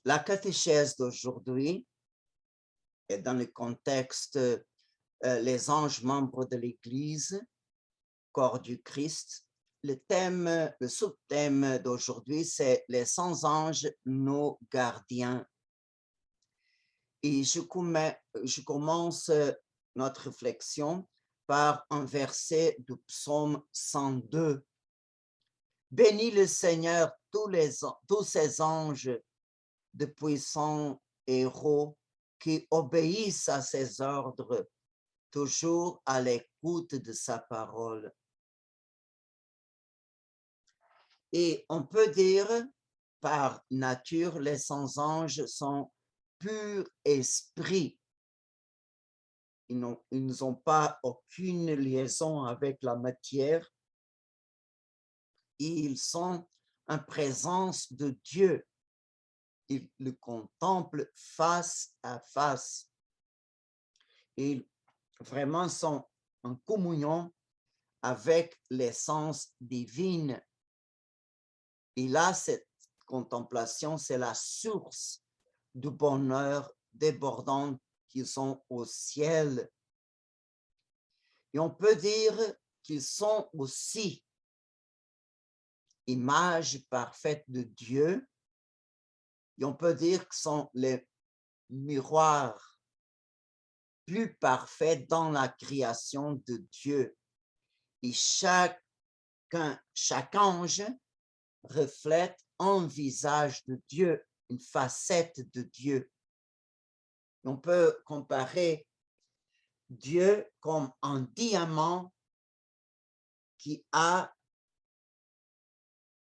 La catéchèse d'aujourd'hui est dans le contexte les anges membres de l'Église, corps du Christ. Le sous-thème d'aujourd'hui, c'est les 100 anges, nos gardiens. Et je commence notre réflexion par un verset du psaume 102. Bénis le Seigneur, tous ses anges de puissants héros qui obéissent à ses ordres, toujours à l'écoute de sa parole. Et on peut dire, par nature, les 100 anges sont pur esprit. Ils n'ont pas aucune liaison avec la matière. Ils sont en présence de Dieu. Ils le contemplent face à face. Ils vraiment sont en communion avec l'essence divine. Et là, cette contemplation, c'est la source du bonheur débordant qu'ils sont au ciel. Et on peut dire qu'ils sont aussi image parfaite de Dieu. Et on peut dire qu'ils sont les miroirs plus parfaits dans la création de Dieu. Et chaque ange reflète un visage de Dieu, une facette de Dieu. On peut comparer Dieu comme un diamant qui a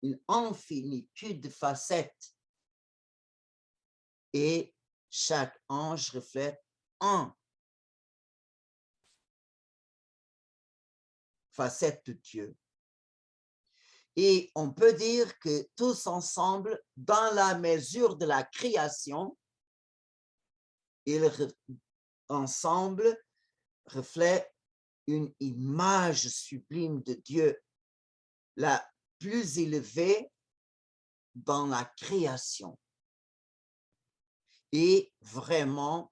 une infinitude de facettes et chaque ange reflète une facette de Dieu. Et on peut dire que tous ensemble, dans la mesure de la création, ils ensemble reflètent une image sublime de Dieu, la plus élevée dans la création. Et vraiment,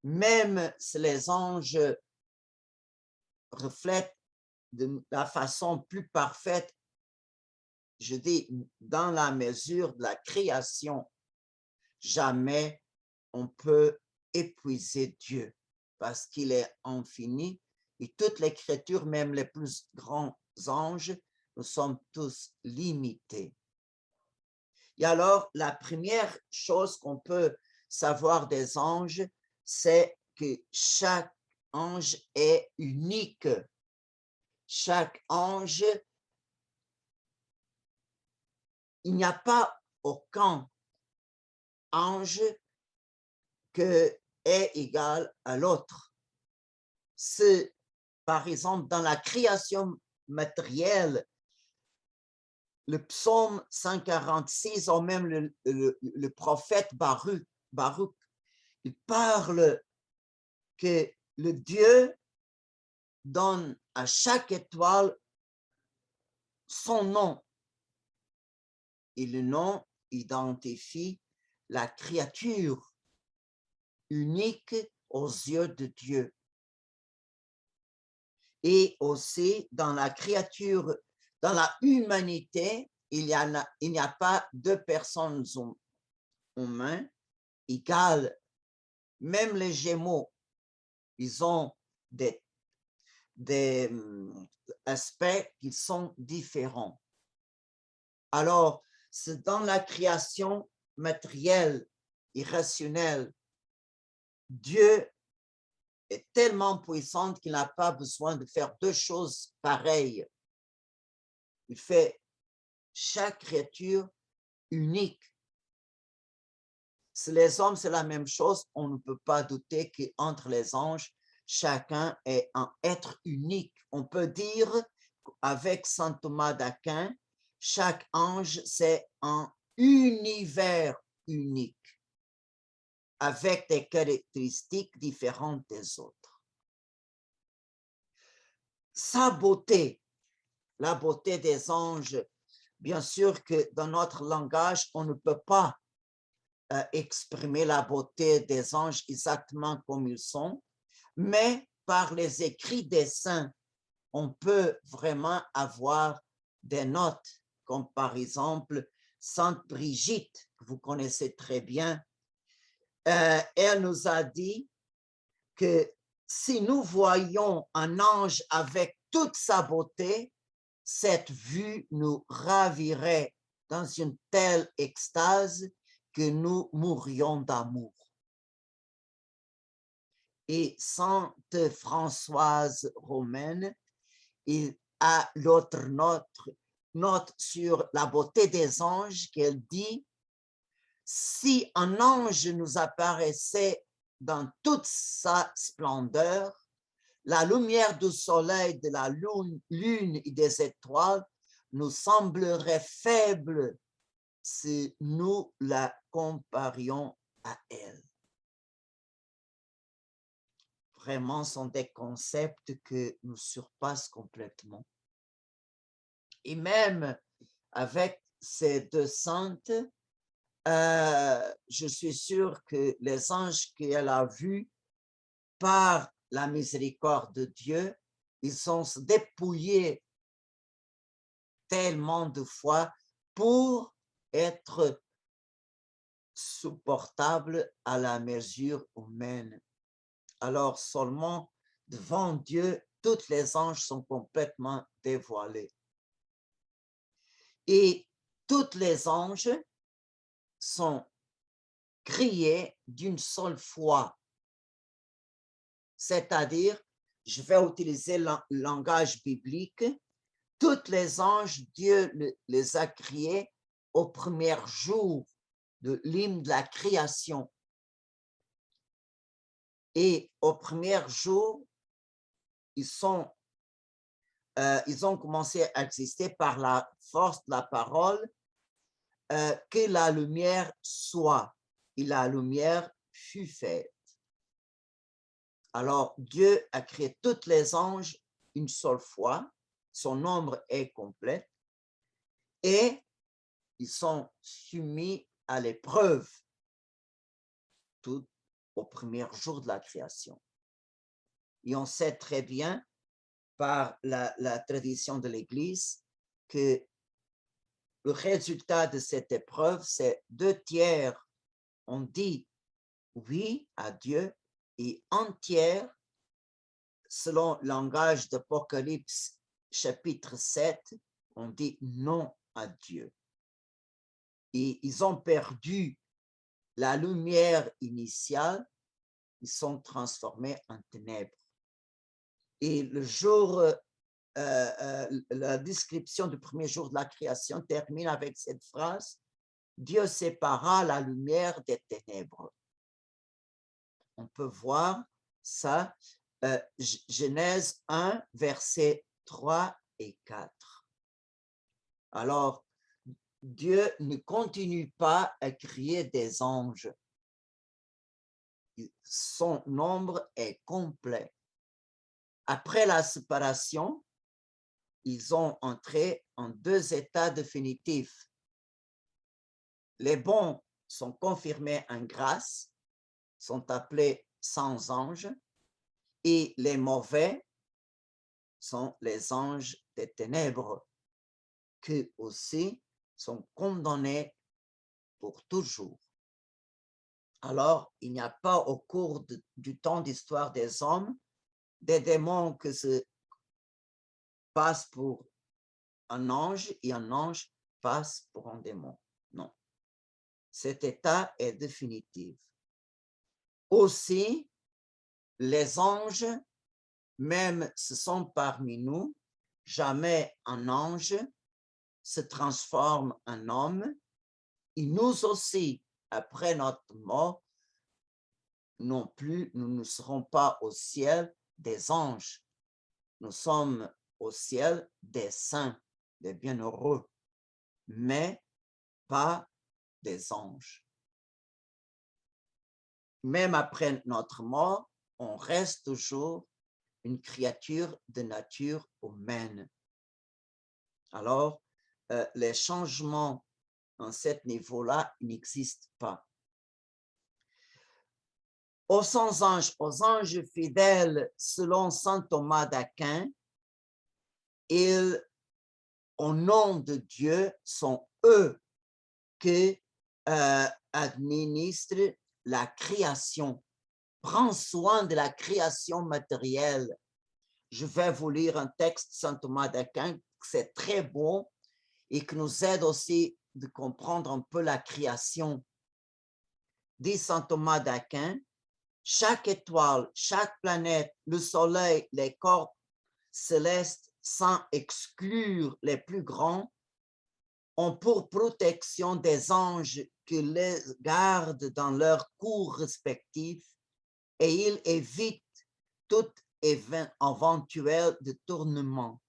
même si les anges reflètent de la façon plus parfaite, je dis dans la mesure de la création, jamais on peut épuiser Dieu parce qu'il est infini et toutes les créatures, même les plus grands anges, nous sommes tous limités. Et alors, la première chose qu'on peut savoir des anges, c'est que chaque ange est unique. Chaque ange, il n'y a pas aucun ange que est égal à l'autre. C'est, par exemple, dans la création matérielle, le psaume 146, ou même le prophète Baruch, il parle que le Dieu donne à chaque étoile son nom. Et le nom identifie la créature unique aux yeux de Dieu. Et aussi, dans la créature, dans la humanité, il n'y a pas deux personnes humaines égales. Même les Gémeaux, ils ont des aspects qui sont différents. Alors, c'est dans la création matérielle et rationnelle, Dieu est tellement puissant qu'il n'a pas besoin de faire deux choses pareilles. Il fait chaque créature unique. Si les hommes, c'est la même chose, on ne peut pas douter qu'entre les anges, chacun est un être unique. On peut dire, avec saint Thomas d'Aquin, chaque ange, c'est un univers unique, avec des caractéristiques différentes des autres. Sa beauté, la beauté des anges, bien sûr que dans notre langage, on ne peut pas exprimer la beauté des anges exactement comme ils sont, mais par les écrits des saints, on peut vraiment avoir des notes, comme par exemple Sainte Brigitte, que vous connaissez très bien. Elle nous a dit que si nous voyons un ange avec toute sa beauté, cette vue nous ravirait dans une telle extase que nous mourrions d'amour. Et Sainte Françoise Romaine, il a l'autre note sur la beauté des anges qu'elle dit, si un ange nous apparaissait dans toute sa splendeur, la lumière du soleil, de la lune et des étoiles nous semblerait faible si nous la comparions à elle. Vraiment, sont des concepts que nous surpassent complètement. Et même avec ces deux saintes, je suis sûr que les anges qu'elle a vus par la miséricorde de Dieu, ils sont dépouillés tellement de fois pour être supportables à la mesure humaine. Alors seulement devant Dieu, tous les anges sont complètement dévoilés. Et tous les anges sont créés d'une seule foi. C'est-à-dire, je vais utiliser le langage biblique, tous les anges, Dieu les a créés au premier jour de l'hymne de la création. Et au premier jour, ils ont commencé à exister par la force de la parole, que la lumière soit, et la lumière fut faite. Alors, Dieu a créé tous les anges une seule fois, son nombre est complet, et ils sont soumis à l'épreuve tout au premier jour de la création. Et on sait très bien par la tradition de l'Église que le résultat de cette épreuve, c'est 2/3 on dit oui à Dieu et un tiers, selon le langage d'Apocalypse chapitre 7, on dit non à Dieu. Et ils ont perdu la lumière initiale, ils sont transformés en ténèbres. Et le jour, la description du premier jour de la création termine avec cette phrase, Dieu sépara la lumière des ténèbres. On peut voir ça, Genèse 1, versets 3 et 4. Alors, Dieu ne continue pas à créer des anges. Son nombre est complet. Après la séparation, ils ont entré en 2 états définitifs. Les bons sont confirmés en grâce, sont appelés sans anges, et les mauvais sont les anges des ténèbres, qui aussi sont condamnés pour toujours. Alors, il n'y a pas au cours du temps d'histoire des hommes des démons qui se passent pour un ange et un ange passe pour un démon. Non. Cet état est définitif. Aussi, les anges, même s'ils sont parmi nous, jamais un ange se transforme en homme. Et nous aussi, après notre mort, non plus, nous ne serons pas au ciel des anges. Nous sommes au ciel des saints, des bienheureux, mais pas des anges. Même après notre mort, on reste toujours une créature de nature humaine. Alors, les changements en ce niveau-là n'existent pas. Aux anges fidèles, selon saint Thomas d'Aquin, ils, au nom de Dieu, sont eux qui administrent la création, prend soin de la création matérielle. Je vais vous lire un texte de saint Thomas d'Aquin, c'est très beau et qui nous aide aussi de comprendre un peu la création. Dit saint Thomas d'Aquin, chaque étoile, chaque planète, le soleil, les corps célestes, sans exclure les plus grands, ont pour protection des anges qui les gardent dans leurs cours respectifs et ils évitent tout éventuel détournement.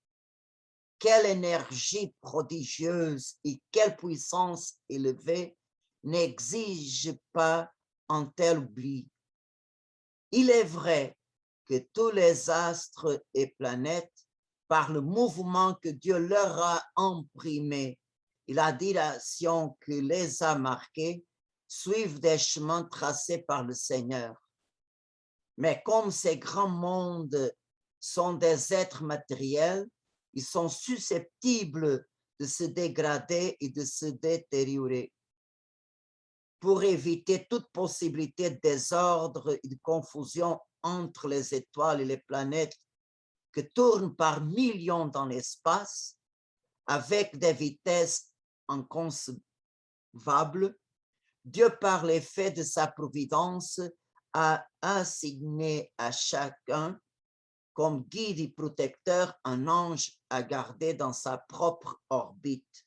Quelle énergie prodigieuse et quelle puissance élevée n'exige pas un tel oubli. Il est vrai que tous les astres et planètes, par le mouvement que Dieu leur a imprimé et la direction qui les a marqués, suivent des chemins tracés par le Seigneur. Mais comme ces grands mondes sont des êtres matériels, ils sont susceptibles de se dégrader et de se détériorer. Pour éviter toute possibilité de désordre et de confusion entre les étoiles et les planètes qui tournent par millions dans l'espace avec des vitesses inconcevables, Dieu, par l'effet de sa providence, a assigné à chacun comme guide et protecteur un ange à garder dans sa propre orbite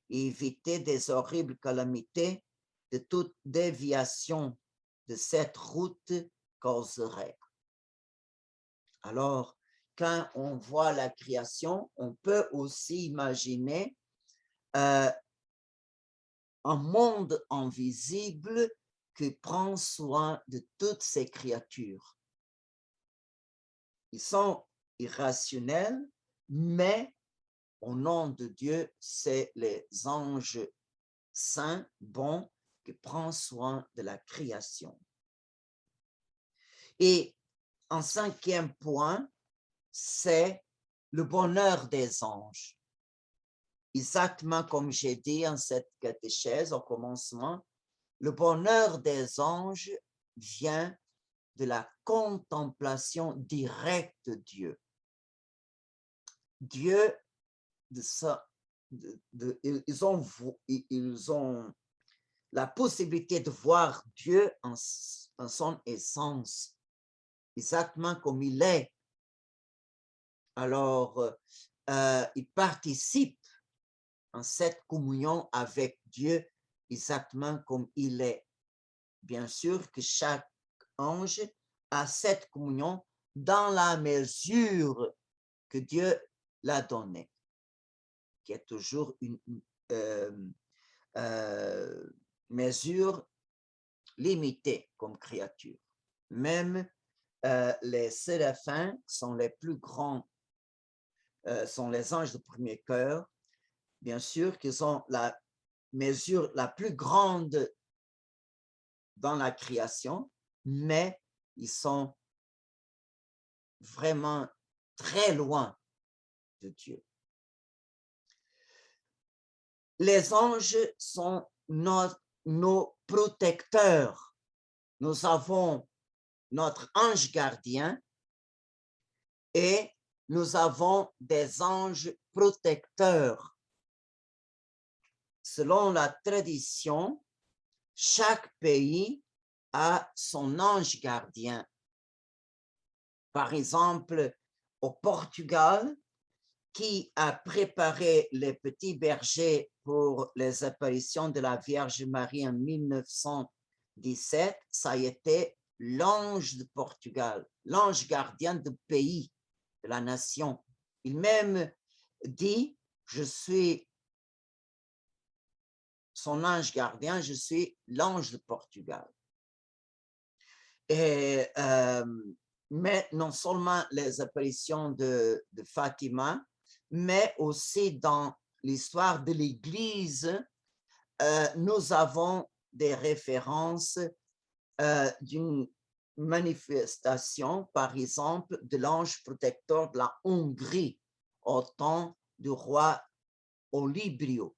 et éviter des horribles calamités de toute déviation de cette route causerait. Alors, quand on voit la création, on peut aussi imaginer un monde invisible qui prend soin de toutes ces créatures. Ils sont irrationnels, mais au nom de Dieu, c'est les anges saints, bons, qui prennent soin de la création. Et un cinquième point, c'est le bonheur des anges. Exactement comme j'ai dit en cette catéchèse au commencement, le bonheur des anges vient de la contemplation directe de Dieu. Dieu, ils ont la possibilité de voir Dieu en son essence, exactement comme il est. Alors, ils participent en cette communion avec Dieu exactement comme il est. Bien sûr que chaque ange a cette communion dans la mesure que Dieu l'a donnée, qui est toujours une mesure limitée comme créature. Même les séraphins sont les plus grands, sont les anges de premier cœur, bien sûr qu'ils ont la mesure la plus grande dans la création, mais ils sont vraiment très loin de Dieu. Les anges sont nos protecteurs. Nous avons notre ange gardien et nous avons des anges protecteurs. Selon la tradition, chaque pays a son ange gardien. Par exemple, au Portugal, qui a préparé les petits bergers pour les apparitions de la Vierge Marie en 1917, ça a été l'ange de Portugal, l'ange gardien du pays, de la nation. Il même dit, je suis son ange gardien, je suis l'ange de Portugal. Et, mais non seulement les apparitions de Fatima, mais aussi dans l'histoire de l'Église, nous avons des références d'une manifestation, par exemple, de l'ange protecteur de la Hongrie au temps du roi Olibrio.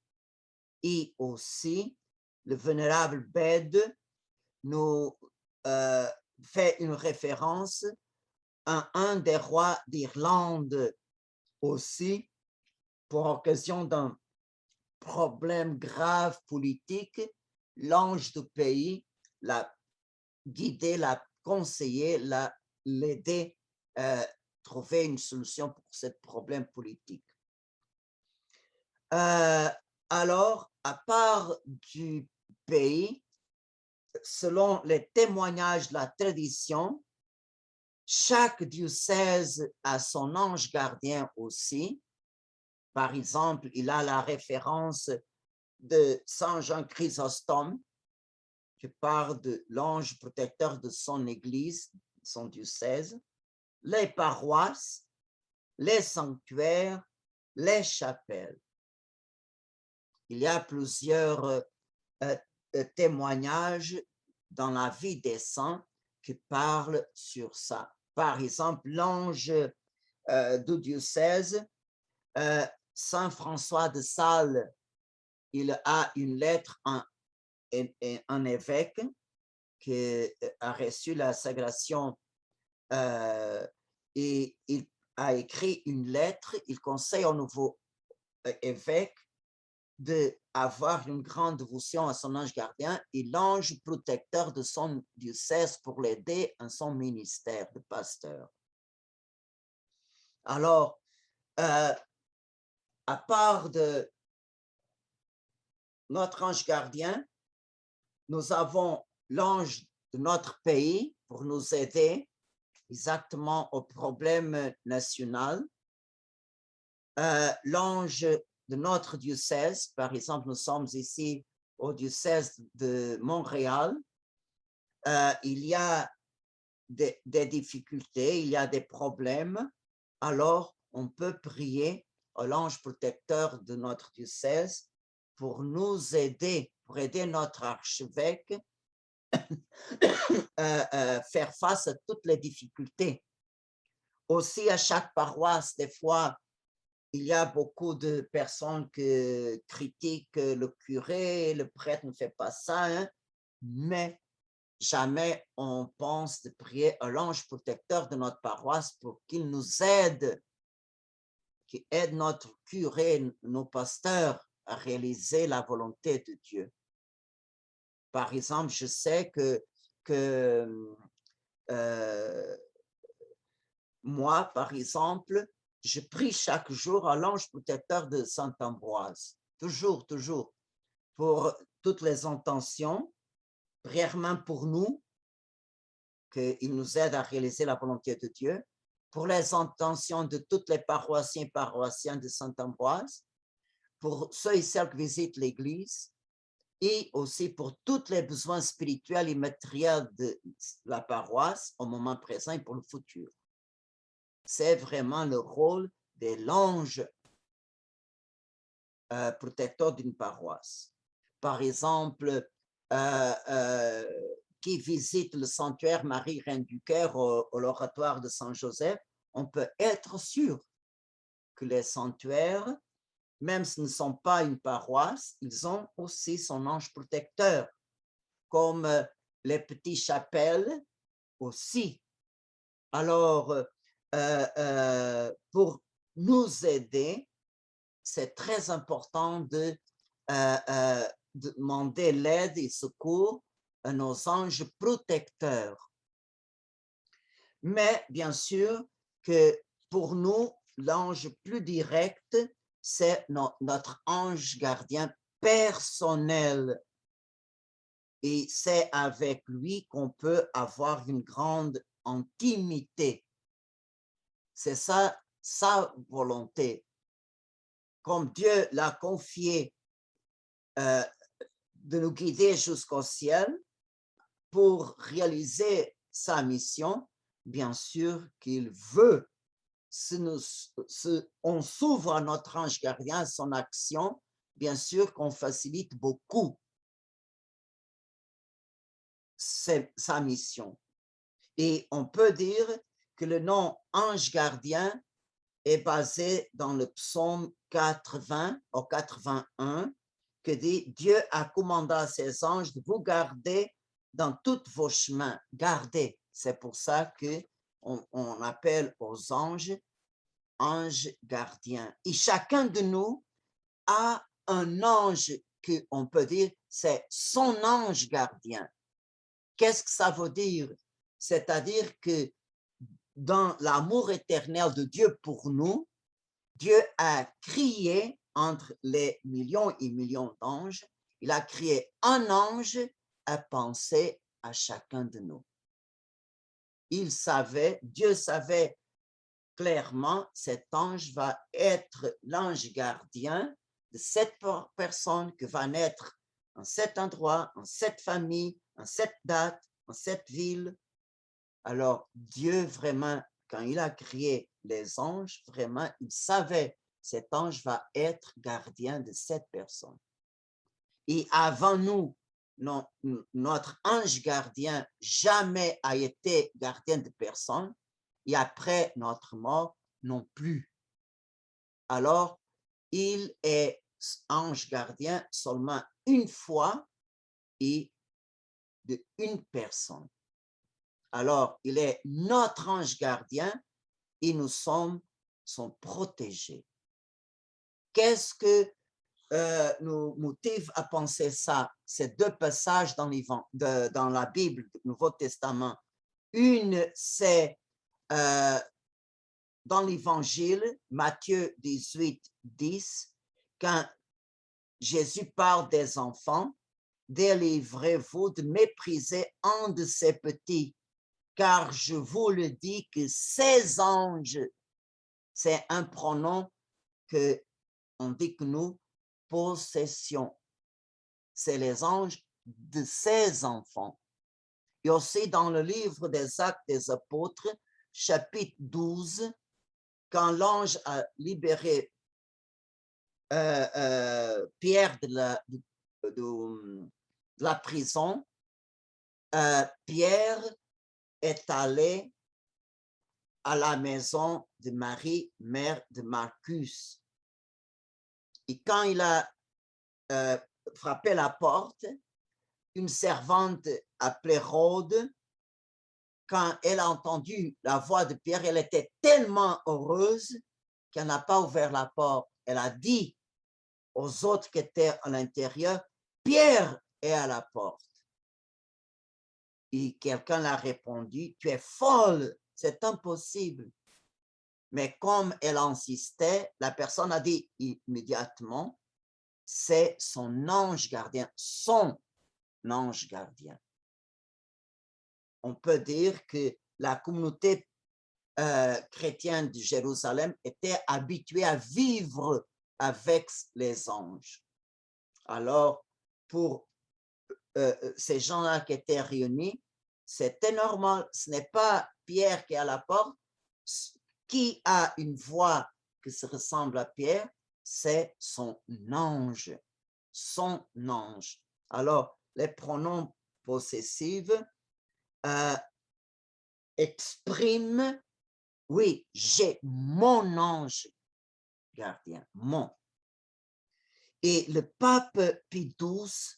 Et aussi, le vénérable Bède nous fait une référence à un des rois d'Irlande aussi, pour occasion d'un problème grave politique, l'ange du pays l'a guidé, l'a conseillé, l'a aidé à trouver une solution pour ce problème politique. Alors, à part du pays, selon les témoignages de la tradition, chaque diocèse a son ange gardien aussi. Par exemple, il a la référence de Saint Jean Chrysostome, qui parle de l'ange protecteur de son église, son diocèse, les paroisses, les sanctuaires, les chapelles. Il y a plusieurs témoignages dans la vie des saints qui parlent sur ça. Par exemple, l'ange du diocèse, Saint François de Sales, il a une lettre à un évêque qui a reçu la sagration et il a écrit une lettre. Il conseille au nouveau évêque d'avoir une grande dévotion à son ange gardien et l'ange protecteur de son diocèse pour l'aider en son ministère de pasteur. Alors, à part de notre ange gardien, nous avons l'ange de notre pays pour nous aider exactement au problème national. L'ange de notre diocèse, par exemple, nous sommes ici au diocèse de Montréal, il y a des difficultés, il y a des problèmes, alors on peut prier à l'ange protecteur de notre diocèse pour nous aider, pour aider notre archevêque à faire face à toutes les difficultés. Aussi, à chaque paroisse, des fois, il y a beaucoup de personnes qui critiquent le curé, le prêtre ne fait pas ça, hein, mais jamais on pense de prier à l'ange protecteur de notre paroisse pour qu'il nous aide, qu'il aide notre curé, nos pasteurs à réaliser la volonté de Dieu. Par exemple, je sais que moi, par exemple, je prie chaque jour à l'ange protecteur de Saint Ambroise, toujours, toujours, pour toutes les intentions, premièrement pour nous, qu'il nous aide à réaliser la volonté de Dieu, pour les intentions de toutes les paroissiens et paroissiennes de Saint Ambroise, pour ceux et celles qui visitent l'Église, et aussi pour tous les besoins spirituels et matériels de la paroisse au moment présent et pour le futur. C'est vraiment le rôle de l'ange protecteur d'une paroisse. Par exemple, qui visite le sanctuaire Marie Reine du Cœur au l'oratoire de Saint-Joseph, on peut être sûr que les sanctuaires, même s'ils ne sont pas une paroisse, ils ont aussi son ange protecteur, comme les petites chapelles aussi. Alors, pour nous aider, c'est très important de demander l'aide et secours à nos anges protecteurs. Mais bien sûr que pour nous, l'ange plus direct, c'est notre ange gardien personnel. Et c'est avec lui qu'on peut avoir une grande intimité. C'est ça, sa volonté. Comme Dieu l'a confié de nous guider jusqu'au ciel pour réaliser sa mission, bien sûr qu'il veut. Si on s'ouvre à notre ange gardien, son action, bien sûr qu'on facilite beaucoup sa mission. Et on peut dire que le nom ange gardien est basé dans le psaume 80 au 81, que dit Dieu a commandé à ses anges de vous garder dans tous vos chemins. Garder, c'est pour ça qu'on appelle aux anges gardiens. Et chacun de nous a un ange qu'on peut dire, c'est son ange gardien. Qu'est-ce que ça veut dire? C'est-à-dire que dans l'amour éternel de Dieu pour nous, Dieu a créé entre les millions et millions d'anges, il a créé un ange à penser à chacun de nous. Il savait, Dieu savait clairement, cet ange va être l'ange gardien de cette personne qui va naître en cet endroit, en cette famille, en cette date, en cette ville. Alors, Dieu vraiment, quand il a créé les anges, vraiment, il savait cet ange va être gardien de cette personne. Et avant nous, notre ange gardien jamais a été gardien de personne et après notre mort non plus. Alors, il est ange gardien seulement une fois et de une personne. Alors, il est notre ange gardien et nous sommes son protégés. Qu'est-ce que nous motive à penser ça? Ces deux passages dans la Bible, du Nouveau Testament. Une, c'est dans l'Évangile, Matthieu 18, 10, quand Jésus parle des enfants, délivrez-vous de mépriser un de ces petits, car je vous le dis que ces anges, c'est un pronom que on dit que nous, possession. C'est les anges de ces enfants. Et aussi dans le livre des Actes des Apôtres, chapitre 12, quand l'ange a libéré Pierre de la prison, Pierre est allé à la maison de Marie, mère de Marcus. Et quand il a frappé la porte, une servante appelée Rhode, quand elle a entendu la voix de Pierre, elle était tellement heureuse qu'elle n'a pas ouvert la porte. Elle a dit aux autres qui étaient à l'intérieur, Pierre est à la porte. Et quelqu'un l'a répondu, tu es folle, c'est impossible. Mais comme elle insistait, la personne a dit immédiatement, c'est son ange gardien, son ange gardien. On peut dire que la communauté chrétienne de Jérusalem était habituée à vivre avec les anges. Alors, pour ces gens-là qui étaient réunis, c'était normal. Ce n'est pas Pierre qui est à la porte. Qui a une voix qui se ressemble à Pierre, c'est son ange. Son ange. Alors, les pronoms possessifs expriment, oui, j'ai mon ange gardien, mon. Et le pape Pie XII,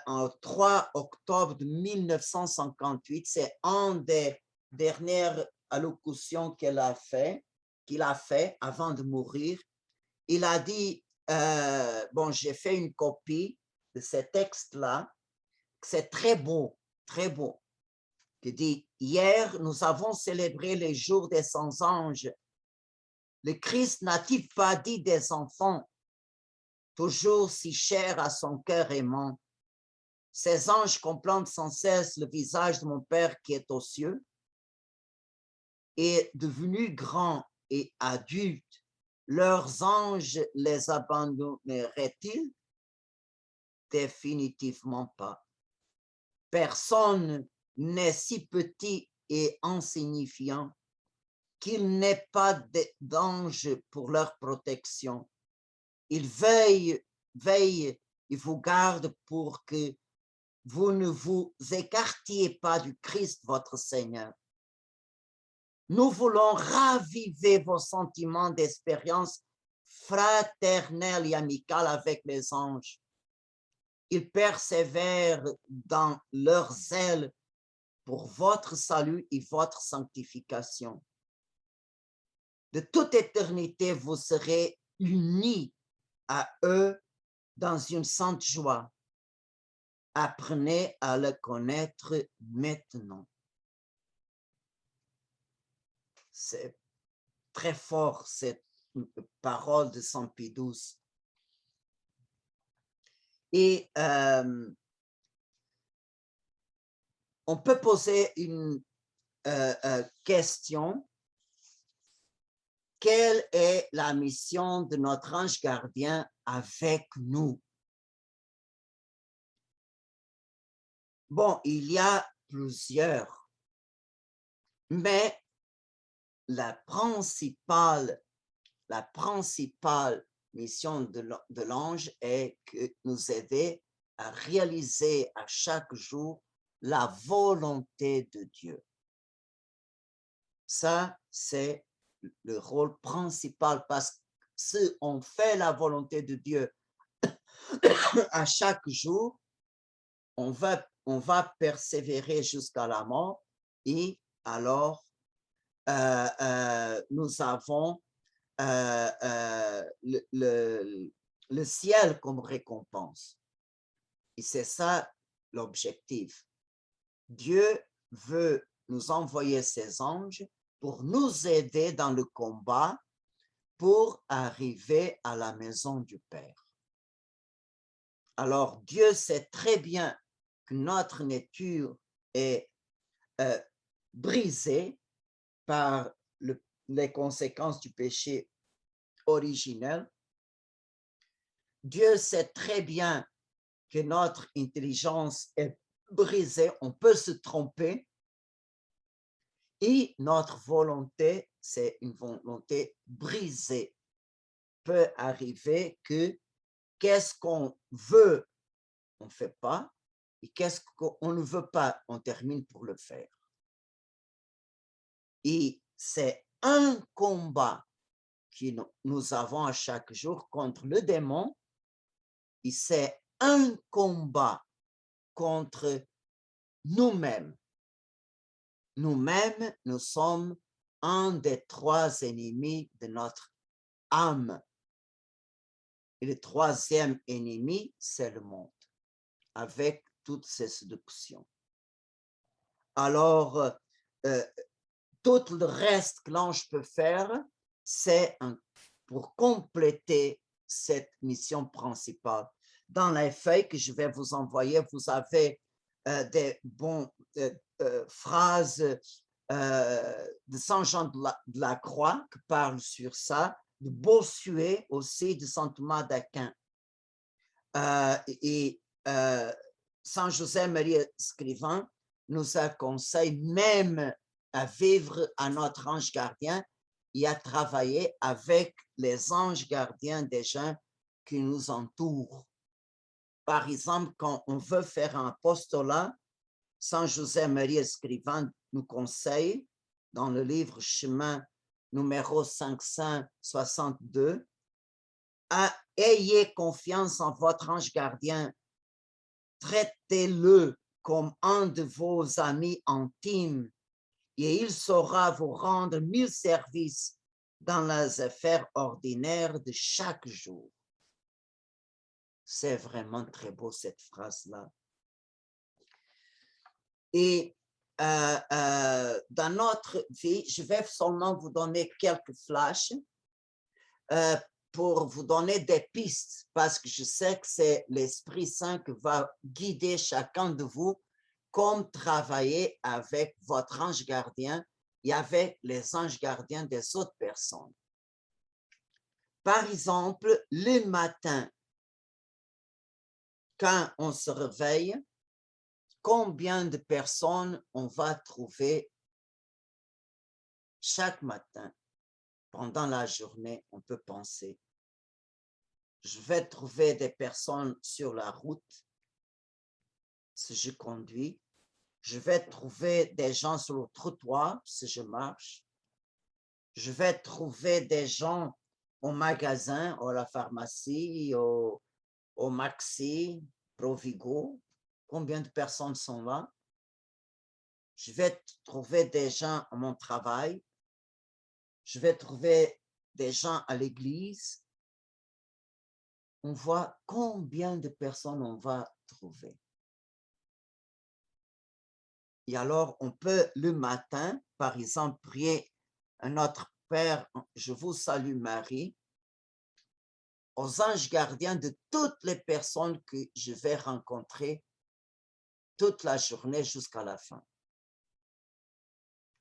en 3 octobre de 1958, c'est une des dernières allocutions qu'il a fait avant de mourir. Il a dit, bon, j'ai fait une copie de ce texte-là, c'est très beau, qui dit, hier, nous avons célébré les jours des 100 anges. Le Christ n'a-t-il pas dit des enfants, toujours si chers à son cœur aimant, ces anges contemplent sans cesse le visage de mon Père qui est aux cieux, et devenus grands et adultes, leurs anges les abandonneraient-ils? Définitivement pas. Personne n'est si petit et insignifiant qu'il n'ait pas d'ange pour leur protection. Ils veillent et vous gardent pour que vous ne vous écartiez pas du Christ, votre Seigneur. Nous voulons raviver vos sentiments d'expérience fraternelle et amicale avec les anges. Ils persévèrent dans leur zèle pour votre salut et votre sanctification. De toute éternité, vous serez unis à eux dans une sainte joie. Apprenez à le connaître maintenant. C'est très fort, cette parole de Saint Pie XII. Et on peut poser une question. Quelle est la mission de notre ange gardien avec nous? Bon, il y a plusieurs, mais la principale mission de l'ange est de nous aider à réaliser à chaque jour la volonté de Dieu. Ça, c'est le rôle principal parce que si on fait la volonté de Dieu à chaque jour, on va persévérer jusqu'à la mort et alors nous avons le ciel comme récompense. Et c'est ça l'objectif. Dieu veut nous envoyer ses anges pour nous aider dans le combat pour arriver à la maison du Père. Alors, Dieu sait très bien que notre nature est brisée par les conséquences du péché originel. Dieu sait très bien que notre intelligence est brisée, on peut se tromper. Et notre volonté, c'est une volonté brisée. Peut arriver que qu'est-ce qu'on veut, on ne fait pas, et qu'est-ce qu'on ne veut pas, on termine pour le faire. Et c'est un combat que nous avons à chaque jour contre le démon, et c'est un combat contre nous-mêmes. Nous-mêmes, nous sommes un des 3 ennemis de notre âme. Et le 3e ennemi, c'est le monde, avec toutes ses séductions. Alors, tout le reste que l'ange peut faire, c'est pour compléter cette mission principale. Dans les feuilles que je vais vous envoyer, vous avez des bonnes phrases de Saint Jean de la Croix qui parlent sur ça, de Bossuet aussi, de Saint Thomas d'Aquin. Saint José-Marie Escrivá nous conseille même à vivre à notre ange gardien et à travailler avec les anges gardiens des gens qui nous entourent. Par exemple, quand on veut faire un apostolat, Saint José-Marie Escrivá nous conseille dans le livre Chemin numéro 562, ayez confiance en votre ange gardien, traitez-le comme un de vos amis intimes et il saura vous rendre 1000 services dans les affaires ordinaires de chaque jour. C'est vraiment très beau cette phrase-là. Et dans notre vie, je vais seulement vous donner quelques flashs pour vous donner des pistes, parce que je sais que c'est l'Esprit Saint qui va guider chacun de vous comme travailler avec votre ange gardien et avec les anges gardiens des autres personnes. Par exemple, le matin, quand on se réveille, combien de personnes on va trouver chaque matin? Pendant la journée, on peut penser, je vais trouver des personnes sur la route, si je conduis. Je vais trouver des gens sur le trottoir si je marche. Je vais trouver des gens au magasin, à la pharmacie, au Maxi, Provigo. Combien de personnes sont là? Je vais trouver des gens à mon travail. Je vais trouver des gens à l'église. On voit combien de personnes on va trouver. Et alors, on peut le matin, par exemple, prier à notre Père, je vous salue Marie, aux anges gardiens de toutes les personnes que je vais rencontrer toute la journée jusqu'à la fin.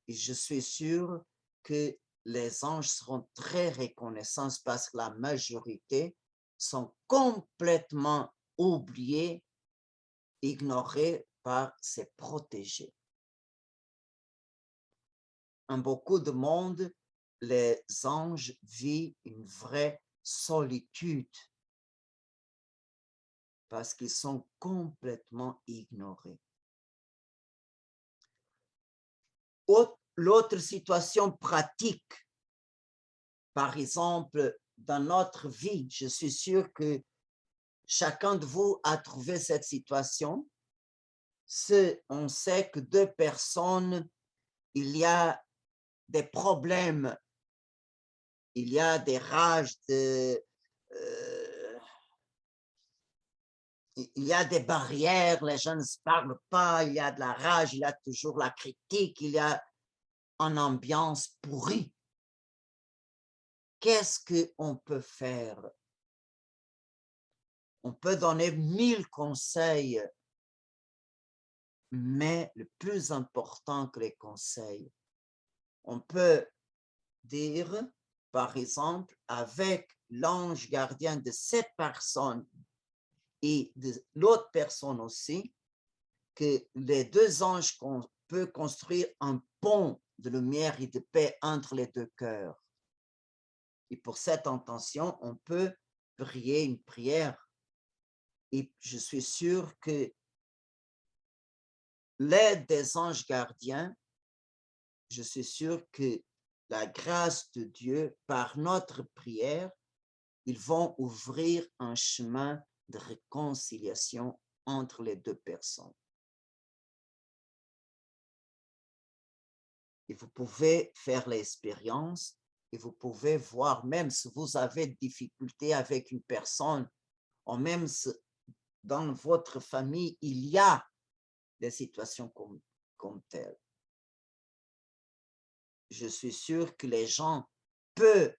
Et je suis sûr que les anges seront très reconnaissants parce que la majorité sont complètement oubliés, ignorés par ses protégés. En beaucoup de monde, les anges vivent une vraie solitude parce qu'ils sont complètement ignorés. L'autre situation pratique, par exemple, dans notre vie, je suis sûr que chacun de vous a trouvé cette situation. On sait que deux personnes, il y a des problèmes, il y a des rages, il y a des barrières, les gens ne se parlent pas, il y a de la rage, il y a toujours la critique, il y a une ambiance pourrie. Qu'est-ce qu'on peut faire? On peut donner 1000 conseils, mais le plus important que les conseils, on peut dire, par exemple, avec l'ange gardien de cette personne et de l'autre personne aussi, que les deux anges peuvent construire un pont de lumière et de paix entre les deux cœurs. Et pour cette intention, on peut prier une prière. Et je suis sûr que l'aide des anges gardiens, je suis sûr que la grâce de Dieu, par notre prière, ils vont ouvrir un chemin de réconciliation entre les deux personnes. Et vous pouvez faire l'expérience et vous pouvez voir, même si vous avez des difficultés avec une personne, ou même si dans votre famille, il y a des situations comme telles. Je suis sûr que les gens peuvent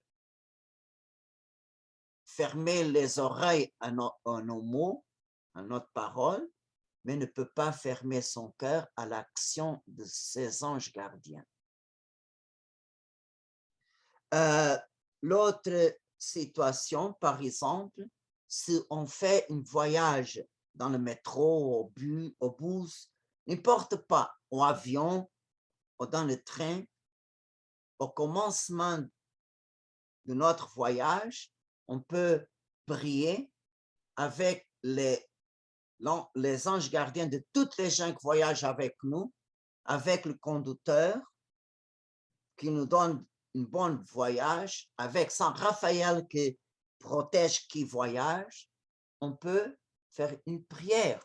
fermer les oreilles à nos mots, à notre parole, mais ne peut pas fermer son cœur à l'action de ces anges gardiens. L'autre situation, par exemple, si on fait un voyage dans le métro, au bus, n'importe pas, au avion ou dans le train, au commencement de notre voyage, on peut prier avec les anges gardiens de toutes les gens qui voyagent avec nous, avec le conducteur qui nous donne un bon voyage, avec Saint Raphaël qui protège qui voyage, on peut faire une prière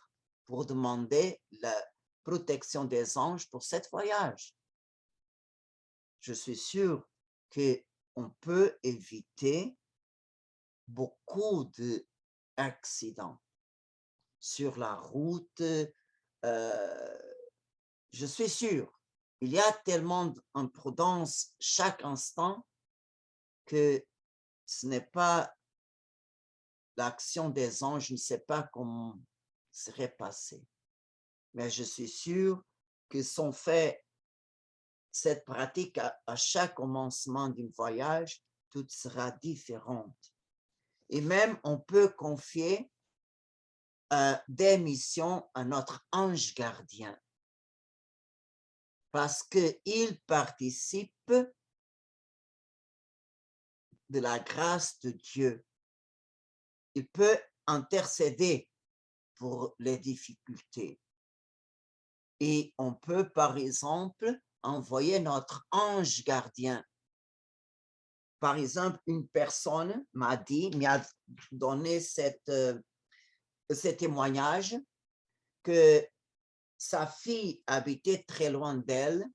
pour demander la protection des anges pour ce voyage. Je suis sûr qu'on peut éviter beaucoup d'accidents sur la route. Je suis sûr, il y a tellement d'imprudence chaque instant que ce n'est pas l'action des anges, je ne sais pas comment serait passé. Mais je suis sûr que si on fait cette pratique à chaque commencement d'un voyage, tout sera différent. Et même, on peut confier des missions à notre ange gardien parce qu'il participe de la grâce de Dieu. Il peut intercéder pour les difficultés. Et on peut, par exemple, envoyer notre ange gardien. Par exemple, une personne m'a donné ce témoignage que sa fille habitait très loin d'elle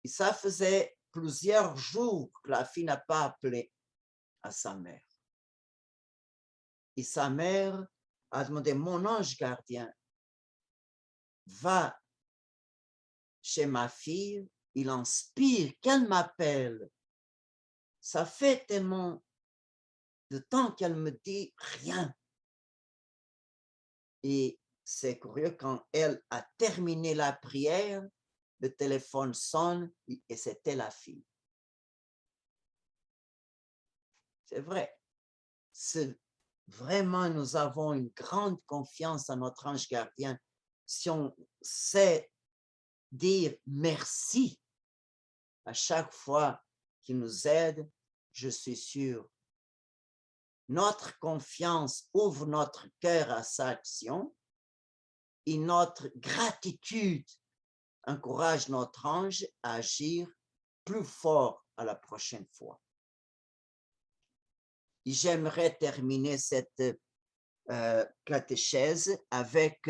et ça faisait plusieurs jours que la fille n'a pas appelé à sa mère. Et sa mère a demandé, mon ange gardien, va chez ma fille, il inspire qu'elle m'appelle. Ça fait tellement de temps qu'elle me dit rien. Et c'est curieux, quand elle a terminé la prière, le téléphone sonne et c'était la fille. C'est vrai. Vraiment, nous avons une grande confiance en notre ange gardien. Si on sait dire merci à chaque fois qu'il nous aide, je suis sûr. Notre confiance ouvre notre cœur à sa action et notre gratitude encourage notre ange à agir plus fort à la prochaine fois. Et j'aimerais terminer cette catéchèse avec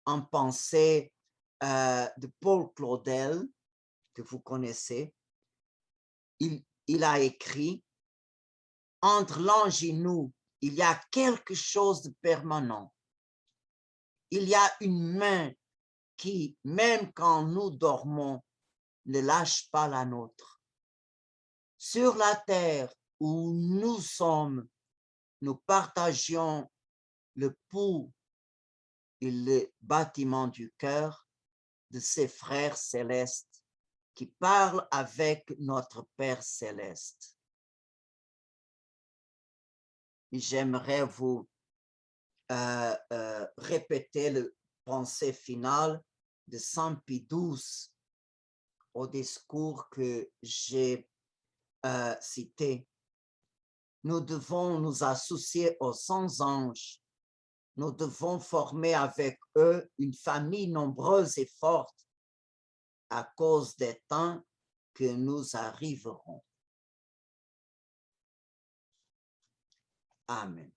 une pensée de Paul Claudel, que vous connaissez. Il a écrit, « Entre l'ange et nous, il y a quelque chose de permanent. Il y a une main qui, même quand nous dormons, ne lâche pas la nôtre. Sur la terre où nous sommes, nous partageons le pouls et le bâtiment du cœur de ces frères célestes qui parlent avec notre Père céleste. » J'aimerais vous répéter le pensée finale de Saint Pie XII au discours que j'ai cité. Nous devons nous associer aux saints anges. Nous devons former avec eux une famille nombreuse et forte à cause des temps que nous arriverons. Amen.